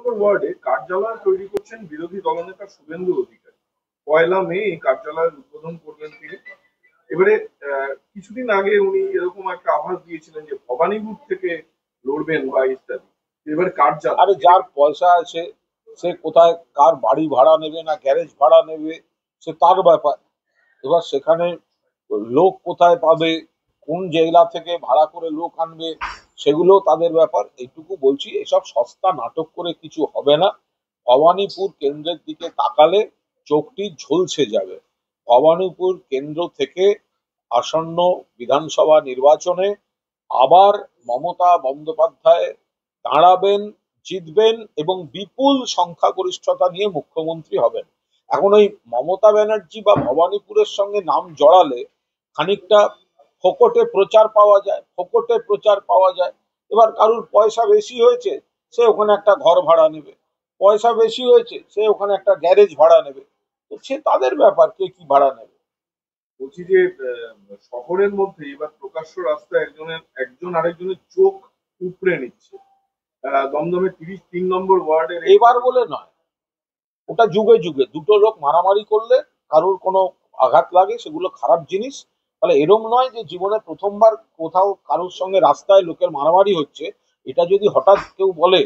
নম্বর ওয়ার্ডে কার্যালয় তৈরি করছেন বিরোধী দলনেতা শুভেন্দু অধিকারী। 1 মে এই কার্যালয়ের উদ্বোধন করবেন তিনি। এবারে কিছুদিন আগে উনি এরকম একটা আভাস দিয়েছিলেন যে ভবানীপুর থেকে লড়বেন বা ইত্যাদি। এবার কার্যালয়, আরে যার পয়সা আছে সে কোথায় কার বাড়ি ভাড়া নেবে না গ্যারেজ ভাড়া নেবে সে তার ব্যাপার। এবার সেখানে লোক কোথায় পাবে, কোন জেলা থেকে ভাড়া করে লোক আনবে, সেগুলো তাদের ব্যাপার। এইটুকু বলছি, এসব সস্তা নাটক করে কিছু হবে না। ভবানীপুর কেন্দ্রের দিকে তাকালে চোখটি ঝলসে যাবে। ভবানীপুর কেন্দ্র থেকে আসন্ন বিধানসভা নির্বাচনে আবার মমতা বন্দ্যোপাধ্যায় দাঁড়াবেন, জিতবেন এবং বিপুল সংখ্যাগরিষ্ঠতা নিয়ে মুখ্যমন্ত্রী হবেন। এখন ওই মমতা ব্যানার্জি বা ভবানীপুরের সঙ্গে নাম জড়ালে খানিকটা ফোকটে প্রচার পাওয়া যায়, ফোকটে প্রচার পাওয়া যায়। এবার কারুর পয়সা বেশি হয়েছে, সে ওখানে একটা ঘর ভাড়া নেবে, পয়সা বেশি হয়েছে সে ওখানে একটা গ্যারেজ ভাড়া নেবে। তো সে তাদের ব্যাপার, কে কি ভাড়া নেবে। বলছি যে শহরের মধ্যে এবার প্রকাশ্য রাস্তায় একজন আরেকজনের চোখ উপড়ে নিচ্ছে। দমদমে 33 নম্বর ওয়ার্ডের এবার বলে নয়, ওটা যুগে যুগে দুটো লোক মারামারি করলে কারোর কোনো আঘাত লাগে, সেগুলো খারাপ জিনিস। তাহলে এরম নয় যে জীবনে প্রথমবার কোথাও কারোর সঙ্গে রাস্তায় লোকের মারামারি হচ্ছে, এটা যদি হঠাৎ কেউ বলে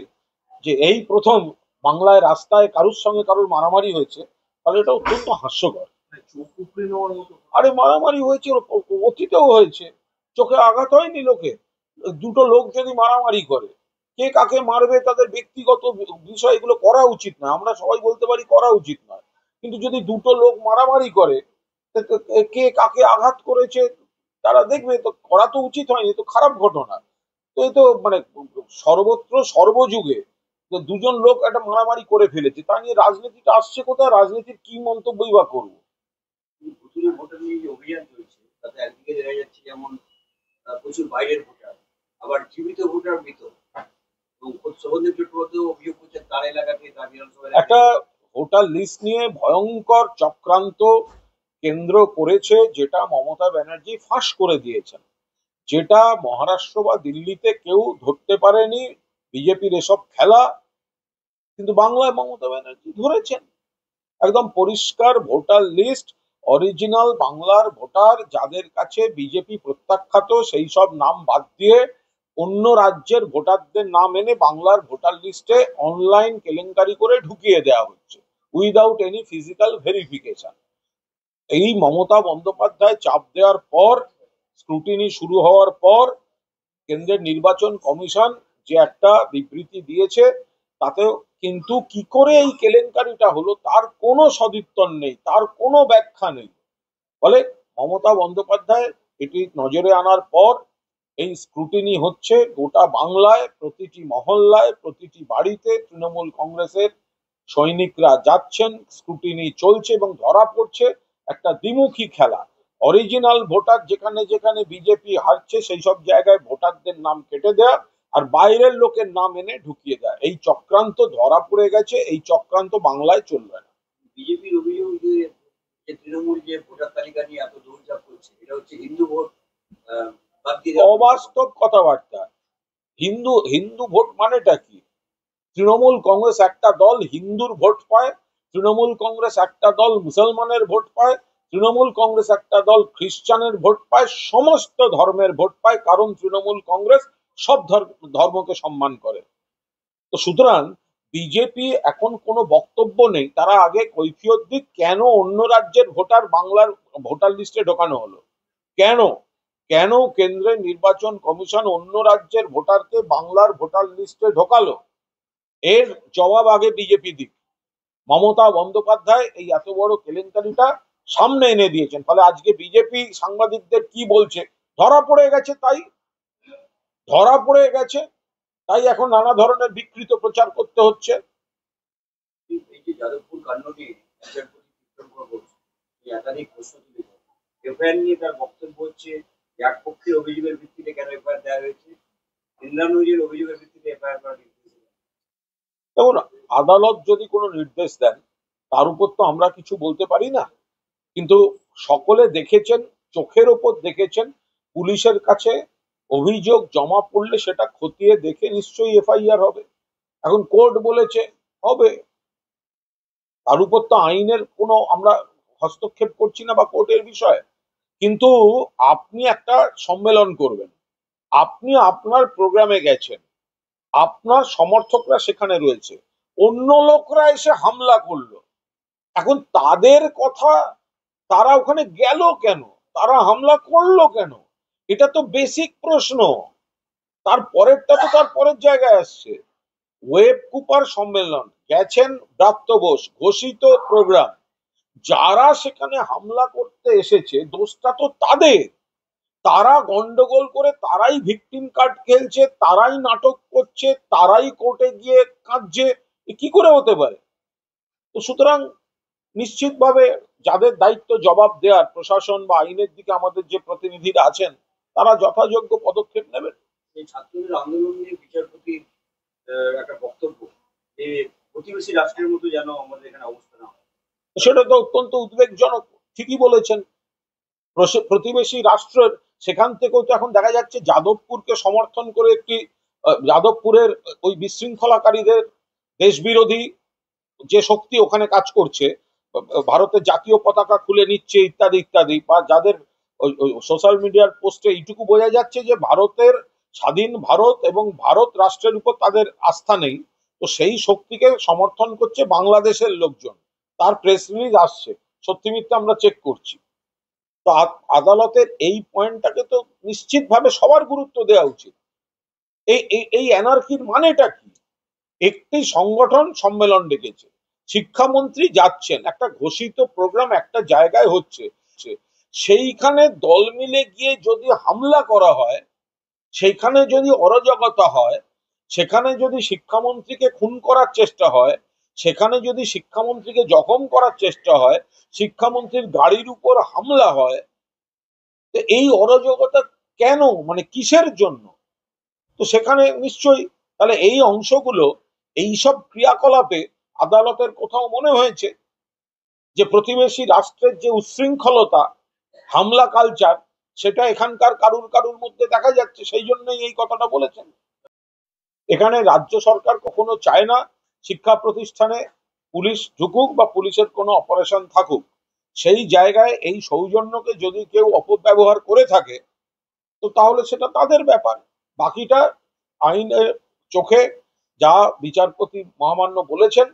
যে এই প্রথম বাংলায় রাস্তায় কারোর সঙ্গে কারোর মারামারি হয়েছে, তাহলে এটা অত্যন্ত হাস্যকর। চোখ উপড়ে নেওয়ার মতো। আরে মারামারি হয়েছে, অতীতেও হয়েছে, চোখে আঘাত হয়নি লোকে। দুটো লোক যদি মারামারি করে, কে কাকে মারবে তাদের ব্যক্তিগত বিষয়, এগুলো করা উচিত না। আমরা সবাই বলতে পারি করা উচিত নয়, কিন্তু যদি দুটো লোক মারামারি করে, কে কাকে আঘাত করেছে তারা দেখবে, তো করা তো উচিত হয়নি, তো খারাপ ঘটনা। তো এই তো মানে সর্বত্র সর্বযুগে যে দুজন লোক একটা মারামারি করে ফেলেছে, তা নিয়ে রাজনীতিটা আসছে কোথায়, রাজনীতির কি মন্তব্যই বা করবো। ভুতুড়ে ভোটার নিয়ে যে অভিযান চলছে তাতে একদিকে দেখা যাচ্ছে যেমন প্রচুর বাইরের ভোটার, আবার জীবিত ভোটার মৃত। এবং শোভনদেব চট্টোপাধ্যায় অভিযোগ করছেন তার এলাকাতে তার বিধানসভায় একটা ভোটার লিস্ট নিয়ে ভয়ঙ্কর চক্রান্ত কেন্দ্র করেছে, যেটা মমতা ব্যানার্জি ফাঁস করে দিয়েছেন, যেটা মহারাষ্ট্র বা দিল্লিতে কেউ ধরতে পারেনি। বিজেপির এসব খেলা কিন্তু বাংলায় মমতা ব্যানার্জি ধরেছেন। একদম পরিষ্কার ভোটার লিস্ট, অরিজিনাল বাংলার ভোটার যাদের কাছে বিজেপি প্রত্যাখ্যাত, সেই সব নাম বাদ দিয়ে অন্য রাজ্যের ভোটারদের নাম এনে বাংলার ভোটার লিস্টে অনলাইন কেলেঙ্কারি করে ঢুকিয়ে দেওয়া হচ্ছে উইদাউট এনি ফিজিক্যাল ভেরিফিকেশন। এই মমতা বন্দ্যোপাধ্যায় চাপ দেওয়ার পর, স্ক্রুটিনি শুরু হওয়ার পর, কেন্দ্রের নির্বাচন কমিশন যে একটা বিবৃতি দিয়েছে, তাতেও কিন্তু কি করে এই কেলেঙ্কারিটা হলো তার কোনো সদুত্তর নেই, তার কোনো ব্যাখ্যা নেই। ফলে মমতা বন্দ্যোপাধ্যায় এটি নজরে আনার পর এই স্ক্রুটিনি হচ্ছে গোটা বাংলায়, প্রতিটি মহল্লায়, প্রতিটি বাড়িতে তৃণমূল কংগ্রেসের সৈনিকরা যাচ্ছেন, স্ক্রুটিনি চলছে এবং ধরা পড়ছে একটা দ্বিমুখী খেলা। অরিজিনাল ভোটার যেখানে যেখানে বিজেপি হারছে সেই সব জায়গায় ভোটারদের নাম কেটে দেয়া আর বাইরের লোকের নাম এনে ঢুকিয়ে দেয়া, এই চক্রান্ত ধরা পড়ে গেছে। এই চক্রান্ত বাংলায় চলবে না। বিজেপির অভিযোগ যে তৃণমূল যে ভোটার তালিকা নিয়ে এত দৌড়ঝাঁপ করছে, এটা হচ্ছে হিন্দু ভোট বাদ দিয়ে অবাস্তব কথাবার্তা। হিন্দু হিন্দু ভোট মানেটা কি? তৃণমূল কংগ্রেস একটা দল হিন্দুর ভোট পায়, তৃণমূল কংগ্রেস একটা দল মুসলমানের ভোট পায়, তৃণমূল কংগ্রেস একটা দল খ্রিস্টানের ভোট পায়, সমস্ত ধর্মের ভোট পায়, কারণ তৃণমূল কংগ্রেস সব ধর্মকে সম্মান করে। তো সুতরাং বিজেপি এখন কোনো বক্তব্য নেই, তারা আগে কৈফিয়ত দিক কেন অন্য রাজ্যের ভোটার বাংলার ভোটার লিস্টে ঢোকানো হলো, কেন কেন কেন্দ্রের নির্বাচন কমিশন অন্য রাজ্যের ভোটারকে বাংলার ভোটার লিস্টে ঢোকালো, এর জবাব আগে বিজেপি দিক। মমতা বন্দ্যোপাধ্যায় এই এত বড় কেলেঙ্কারিটা সামনে এনে দিয়েছেন, ফলে আজকে বিজেপি সাংবাদিকদের কি বলছে, ধরা পড়ে গেছে, ধরা পড়ে গেছে তাই এখন নানা ধরনের বিকৃত প্রচার করতে হচ্ছে। এই যে যাদবপুর কাণ্ড নিয়ে একাধিক প্রশ্ন তুলেছে, এফআইআর নিয়ে তার বক্তব্য হচ্ছে এক পক্ষের অভিযোগের ভিত্তিতে কেন এফআইআর দেওয়া হয়েছে, ইন্দ্রানুজের অভিযোগের ভিত্তিতে এফআইআর করা নির্দেশ। দেখুন, আদালত যদি কোনো নির্দেশ দেন তার উপর তো আমরা কিছু বলতে পারি না, কিন্তু সকলে দেখেছেন, চোখের ওপর দেখেছেন, পুলিশের কাছে অভিযোগ জমা পড়লে সেটা খতিয়ে দেখে নিশ্চয়ই এফআইআর হবে। এখন কোর্ট বলেছে হবে, তার উপর তো আইনের কোনো আমরা হস্তক্ষেপ করছি না বা কোর্টের বিষয়। কিন্তু আপনি একটা সম্মেলন করবেন, আপনি আপনার প্রোগ্রামে গেছেন, আপনার সমর্থকরা সেখানে রয়েছে, অন্য লোকরা এসে হামলা করলো, এখন তাদের কথা, তারা ওখানে গেল কেন, তারা হামলা করলো কেন, এটা তো বেসিক প্রশ্ন। তারপরেরটা তো তার পরের জায়গায় আসছে। ওয়েব কুপার সম্মেলন গেছেন ব্রাত্য বোস, ঘোষিত প্রোগ্রাম, যারা সেখানে হামলা করতে এসেছে দোষটা তো তাদের, তারা গন্ডগোল করে, তারাই ভিকটিম কার্ড খেলছে, তারাই নাটক করছে, তারাই কোর্টে গিয়ে কাঁদছে, এ কি করে হতে পারে? তো সুতরাং নিশ্চিতভাবে যাদের দায়িত্ব জবাব দেওয়ার, প্রশাসন বা আইনের দিকে আমাদের যে প্রতিনিধিরা আছেন, তারা যথাযোগ্য পদক্ষেপ নেবেন। এই ছাত্রদের আন্দোলন নিয়ে বিচারপতির একটা বক্তব্য যে প্রতিবেশী রাষ্ট্রের মতো যেন আমাদের এখানে অবস্থা না হয়। সেটা তো অত্যন্ত উদ্বেগজনক, ঠিকই বলেছেন। প্রতিবেশী রাষ্ট্রের, সেখান থেকেও তো এখন দেখা যাচ্ছে যাদবপুরকে সমর্থন করে একটি যাদবপুরের ওই বিশৃঙ্খলাকারীদের দেশবিরোধী যে শক্তি ওখানে কাজ করছে, ভারতের জাতীয় পতাকা খুলে নিচ্ছে ইত্যাদি ইত্যাদি, বা যাদের সোশ্যাল মিডিয়ার পোস্টে এইটুকু বোঝা যাচ্ছে যে ভারতের স্বাধীন ভারত এবং ভারত রাষ্ট্রের উপর তাদের আস্থা নেই, তো সেই শক্তিকে সমর্থন করছে বাংলাদেশের লোকজন। তার প্রেস রিলিজ আসছে, সত্যি মিথ্যা আমরা চেক করছি। তো আদালতের এই পয়েন্টটাকে তো নিশ্চিতভাবে সবার গুরুত্ব দেওয়া উচিত। এই এই অ্যানার্কির মানেটা কি? একটি সংগঠন সম্মেলন ডেকেছে, শিক্ষামন্ত্রী যাচ্ছেন, একটা ঘোষিত প্রোগ্রাম একটা জায়গায় হচ্ছে, সেইখানে দল মিলে গিয়ে যদি হামলা করা হয়, সেইখানে যদি অরাজকতা হয়, সেখানে যদি শিক্ষামন্ত্রীকে খুন করার চেষ্টা হয়, সেখানে যদি শিক্ষামন্ত্রীকে জখম করার চেষ্টা হয়, শিক্ষামন্ত্রীর গাড়ির উপর হামলা হয়, তো এই অরাজকতা কেন, মানে কিসের জন্য? তো সেখানে নিশ্চয়ই তাহলে এই অংশগুলো, এইসব ক্রিয়াকলাপে আদালতের কোথাও মনে হয়েছে যে প্রতিবেশী রাষ্ট্রের যে উচ্ছৃঙ্খলতা, হামলা কালচার, সেটা এখানকার কারুর কারুর মধ্যে দেখা যাচ্ছে, সেই জন্যই এই কথাটা বলেছেন। এখানে রাজ্য সরকার কখনো চায় না শিক্ষা প্রতিষ্ঠানে পুলিশ ঢুকুক বা পুলিশের কোনো অপারেশন থাকুক। সেই জায়গায় এই সৌজন্যকে যদি কেউ অপব্যবহার করে থাকে, তো তাহলে সেটা তাদের ব্যাপার। বাকিটা আইনের চোখে যা বিচারপতি মহামান্য বলেছেন,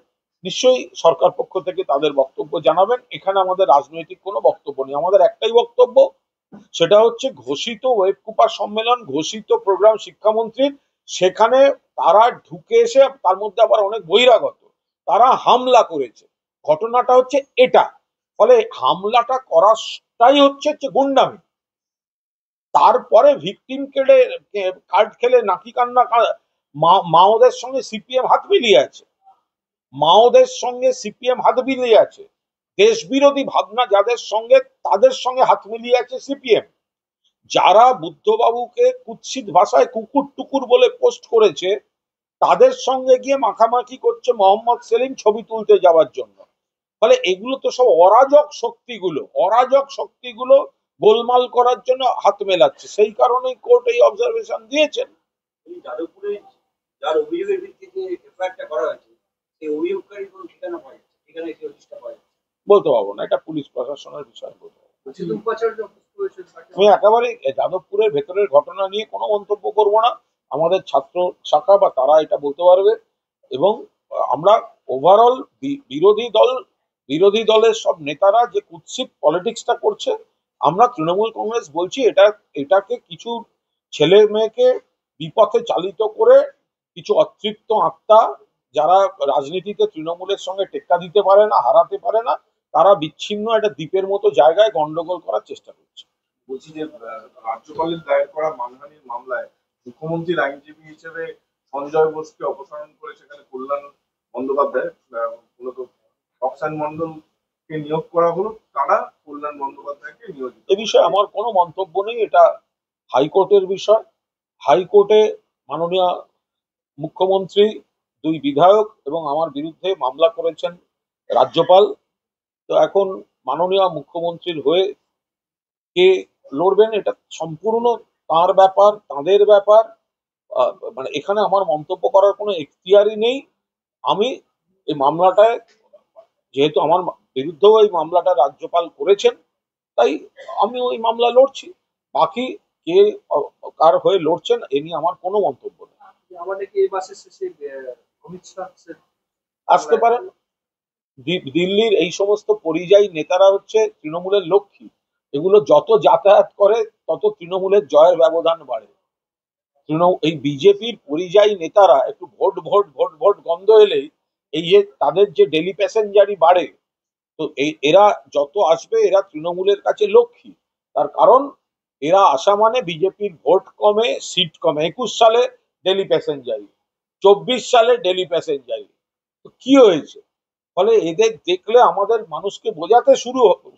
নিশ্চয়ই সরকার পক্ষ থেকে তাদের বক্তব্য জানাবেন। এখানে আমাদের রাজনৈতিক কোনো বক্তব্য নেই, আমাদের একটাই বক্তব্য, সেটা হচ্ছে ঘোষিত ওয়েব কুপার সম্মেলন, ঘোষিত প্রোগ্রাম শিক্ষামন্ত্রীর, সেখানে তারা ঢুকে এসে, তার মধ্যে আবার অনেক বহিরাগত, তারা হামলা করেছে। ঘটনাটা হচ্ছে এটা, ফলে হামলাটা করাটাই হচ্ছে গুন্ডামি। তারপরে ভিকটিম কেড়ে কার্ড খেলে নাকি কান্না, মাওদের সঙ্গে সিপিএম হাত মিলিয়ে আছে, মাওদের সঙ্গে সিপিএম হাত মিলিয়ে আছে, দেশ বিরোধী ভাবনা যাদের সঙ্গে, তাদের সঙ্গে হাত মিলিয়ে আছে সিপিএম। যারা বুদ্ধবাবুকে কুৎসিত ভাষায় কুকুর টুকুর বলে পোস্ট করেছে, তাদের সঙ্গে গিয়ে মাখামাখি করছে মোহাম্মদ সেলিম ছবি তুলতে যাওয়ার জন্য। ফলে এগুলো তো সব অরাজক শক্তিগুলো গোলমাল করার জন্য হাত মেলাচ্ছে। সেই কারণেই কোর্ট এই অবজারভেশন দিয়েছেন। এই যাদবপুরে যার অভিযোগের ভিত্তিতে এফআইআরটা করা হয়েছে, সেই অভিযোগকারী কোনো ঠিকানা পাওয়া যাচ্ছে, ঠিকানা সেই অফিসটা পাওয়া যাচ্ছে? বলতে পারবো না, এটা পুলিশ প্রশাসনের বিষয়, বলতে পারবো। আমি একেবারে যাদবপুরের ভেতরের ঘটনা নিয়ে কোনো মন্তব্য করব না, আমাদের ছাত্র শাখা বা তারা এটা বলতে পারবে। এবং আমরা ওভারঅল বিরোধী দলের সব নেতারা যে কুৎসিত পলিটিক্সটা করছে, আমরা তৃণমূল কংগ্রেস বলছি এটাকে কিছু ছেলে মেয়েকে বিপথে চালিত করে, কিছু অতৃপ্ত আত্মা যারা রাজনীতিতে তৃণমূলের সঙ্গে টেক্কা দিতে পারে না, হারাতে পারে না, তারা বিচ্ছিন্ন একটা দ্বীপের মতো জায়গায় গন্ডগোল করার চেষ্টা করছে। বলছি যে রাজ্যপালের দায়ের করা মানহানির মামলায় মুখ্যমন্ত্রীর আইনজীবী হিসেবে সঞ্জয় বোসকে অপসারণ করে সেখানে কল্যাণ বন্দ্যোপাধ্যায়, মূলত রক্সান মন্ডলকে নিয়োগ করা হলো, তারা কল্যাণ বন্দ্যোপাধ্যায়কে নিয়োজিত। এ বিষয়ে আমার কোনো মন্তব্য নেই, এটা হাইকোর্টের বিষয়। হাইকোর্টে মাননীয় মুখ্যমন্ত্রী, দুই বিধায়ক এবং আমার বিরুদ্ধে মামলা করেছেন রাজ্যপাল। তো এখন মাননীয় মুখ্যমন্ত্রীর হয়ে কে লড়বেন, এটা সম্পূর্ণ তার ব্যাপার, তাদের ব্যাপার। মানে এখানে আমার মন্তব্য করার কোনো এখতিয়ারই নেই। আমি এই মামলাটায়, যেহেতু আমার বিরুদ্ধেও এই মামলাটা রাজ্যপাল করেছেন, তাই আমি ওই মামলা লড়ছি। বাকি কে কার হয়ে লড়ছেন এ নিয়ে আমার কোনো মন্তব্য নেই। আমাদের কি এই মাসের শেষে অমিত শাহ আসতে পারেন। দিল্লির এই সমস্ত পরিযায়ী নেতারা হচ্ছে তৃণমূলের লক্ষ্মী। এগুলো যত যাতায়াত করে তত তৃণমূলের জয়ের ব্যবধান বাড়ে। এই বিজেপির পরিযায়ী নেতারা একটু ভোট ভোট ভোট ভোট গন্ধ এলেই এই যে তাদের যে ডেলি প্যাসেঞ্জারই বাড়ে, তো এরা যত আসবে এরা তৃণমূলের কাছে লক্ষ্মী। তার কারণ এরা আসা মানে বিজেপির ভোট কমে, সিট কমে। 21 সালে ডেলি প্যাসেঞ্জারি, 24 সালে ডেলি প্যাসেঞ্জারি, তো কি হয়েছে? ফলে এদের দেখলে আমাদের মানুষকে বোঝাতে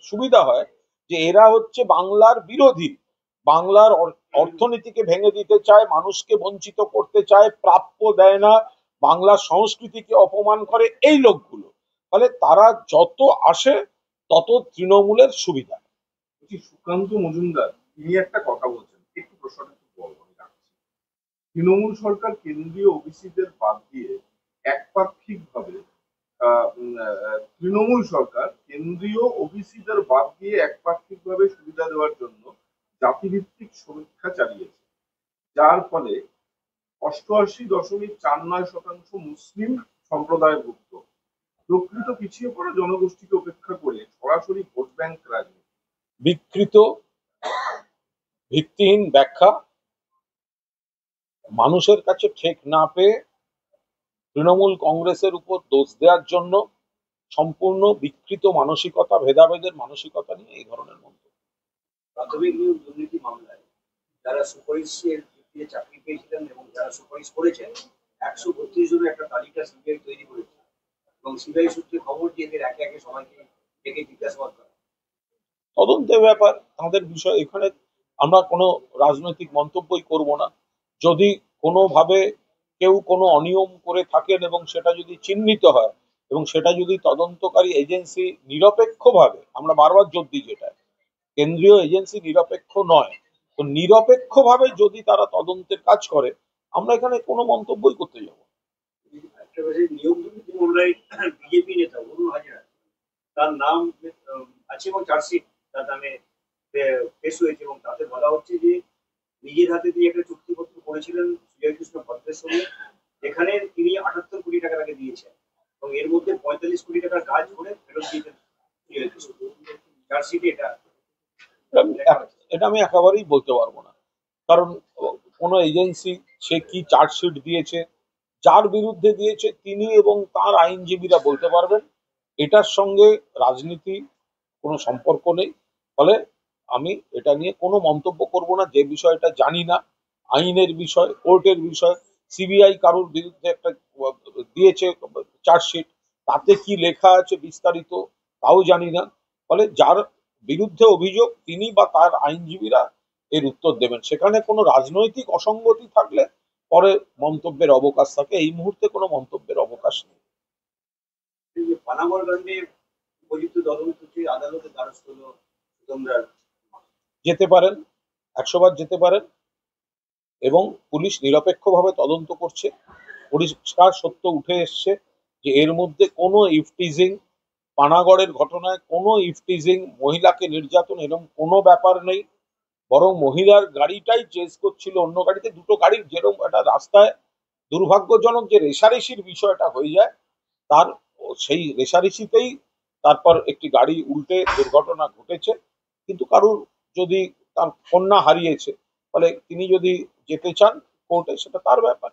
সুবিধা হয় যে এরা হচ্ছে বাংলার বিরোধী, বাংলার অর্থনীতিকে ভেঙে দিতে চায়, মানুষকে বঞ্চিত করতে চায়, প্রাপ্য দেয় না, বাংলার সংস্কৃতিকে অপমান করে এই লোকগুলো। ফলে তারা যত আসে তত তৃণমূলের সুবিধা। বলছি, সুকান্ত মজুমদার তিনি একটা কথা বলছেন, একটু প্রশ্নটা একটু বড় আমি রাখছি। তৃণমূল সরকার কেন্দ্রীয় ওবিসিদের বাদ দিয়ে একপাক্ষিক ভাবে তৃণমূল সরকার কেন্দ্রীয় ওবিসিদের বাদ দিয়ে একপাক্ষিক ভাবে সুবিধা দেওয়ার জন্য জাতিভিত্তিক সমীক্ষা চালিয়েছে, যার ফলে 88.49% মুসলিম সম্প্রদায়ভুক্ত প্রকৃত পিছিয়ে পড়া জনগোষ্ঠীকে উপেক্ষা করে সরাসরি ভোট ব্যাংক রাজনীতি। বিকৃত, ভিত্তিহীন ব্যাখ্যা, মানুষের কাছে ঠেক না পেয়ে তৃণমূল কংগ্রেসের উপর দোষ দেওয়ার জন্য সম্পূর্ণ বিকৃত মানসিকতা, ভেদাভেদের মানসিকতা নিয়ে এই ধরনের মন্তব্য। প্রাথমিক নিয়োগ দুর্নীতি মামলায় যারা সুপারিশের ভিত্তিতে চাকরি পেয়েছিলেন এবং যারা সুপারিশ করেছেন 132 জনের একটা তালিকা সিবিআই তৈরি করেছে এবং সিবিআই সূত্রে খবর দিয়ে এদের একে একে সবাইকে ডেকে জিজ্ঞাসাবাদ করা। তদন্তের ব্যাপার তাদের বিষয়, এখানে আমরা কোনো রাজনৈতিক মন্তব্যই করব না। যদি কোনোভাবে কেউ কোনো অনিয়ম করে থাকেন এবং সেটা যদি চিহ্নিত হয় এবং সেটা যদি তদন্তকারী এজেন্সি নিরপেক্ষভাবে, আমরা বারবার জোর দিই যেটা কেন্দ্রীয় এজেন্সি নিরপেক্ষ নয়, তো নিরপেক্ষভাবে যদি তারা তদন্তের কাজ করে আমরা এখানে কোনো মন্তব্যই করতে যাব। একটা নিয়োগ দুর্নীতি মামলায় বিজেপি নেতা অরুণ হাজরা তার নাম আছে এবং চার্জশিট তার নামে পেশ হয়েছে এবং তাতে বলা হচ্ছে যে নিজের হাতে দিয়ে একটা চুক্তিপত্র করেছিলেন সুজয় কৃষ্ণ ভদ্রের সঙ্গে, যেখানে তিনি 78 কোটি টাকা তাকে দিয়েছেন এবং এর মধ্যে 45 কোটি টাকার কাজ করে ফেরত দিয়েছেন সুজয় কৃষ্ণ। চার্জশিটে এটা আমি একেবারেই বলতে পারবো না, কারণ কোনো এজেন্সি সে কি চার্জশিট দিয়েছে, যার বিরুদ্ধে দিয়েছে তিনি এবং তার আইনজীবীরা বলতে পারবেন। এটার সঙ্গে রাজনীতি কোনো সম্পর্ক নেই। ফলে আমি এটা নিয়ে কোনো মন্তব্য করব না যে বিষয়টা জানি না। আইনের বিষয়, কোর্টের বিষয়। সিবিআই কারোর বিরুদ্ধে একটা দিয়েছে চার্জশিট, তাতে কি লেখা আছে বিস্তারিত তাও জানি না। ফলে যার বিরুদ্ধে অভিযোগ তিনি বা তার আইনজীবীরা এর উত্তর দেবেন। সেখানে কোনো রাজনৈতিক অসঙ্গতি থাকলে পরে মন্তব্যের অবকাশ থাকে, এই মুহূর্তে কোনো মন্তব্যের অবকাশ নেই। পানাগড় কাণ্ডে উপযুক্ত তদন্ত আদালতের দ্বারস্থ হলো তোমরা যেতে পারেন, 100 বার যেতে পারেন, এবং পুলিশ নিরপেক্ষভাবে তদন্ত করছে। পরিষ্কার সত্য উঠে এসছে যে এর মধ্যে কোনো ইফটিজিং, পানাগড়ের ঘটনায় কোনো ইফটিজিং, মহিলাকে নির্যাতন এরকম কোনো ব্যাপার নেই। বরং মহিলার গাড়িটাই চেস করছিল অন্য গাড়িতে, দুটো গাড়ির যেরকম একটা রাস্তায় দুর্ভাগ্যজনক যে রেষারেষির বিষয়টা হয়ে যায়, তার সেই রেষারেষিতেই তারপর একটি গাড়ি উল্টে দুর্ঘটনা ঘটেছে। কিন্তু কারুর যদি তার কন্যা হারিয়েছে, ফলে তিনি যদি যেতে চান কোর্টে সেটা তার ব্যাপার।